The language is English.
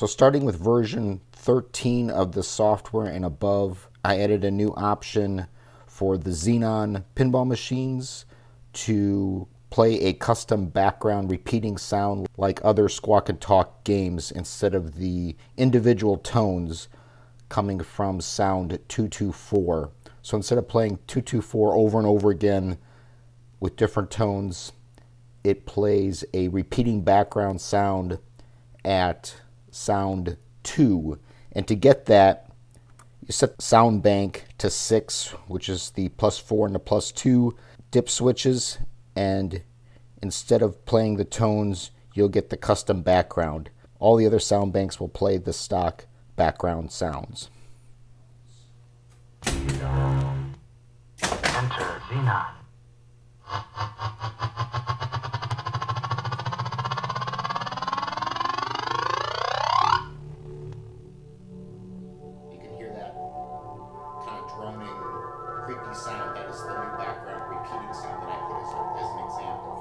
So starting with version 13 of the software and above, I added a new option for the Xenon pinball machines to play a custom background repeating sound like other Squawk Talk games instead of the individual tones coming from sound 224. So instead of playing 224 over and over again with different tones, it plays a repeating background sound at sound 2. And to get that, you set sound bank to 6, which is the +4 and the +2 dip switches, and instead of playing the tones, you'll get the custom background. All the other sound banks will play the stock background sounds. Enter Xenon. You can hear that kind of droning, creepy sound. That is the new background repeating sound that I put as an example.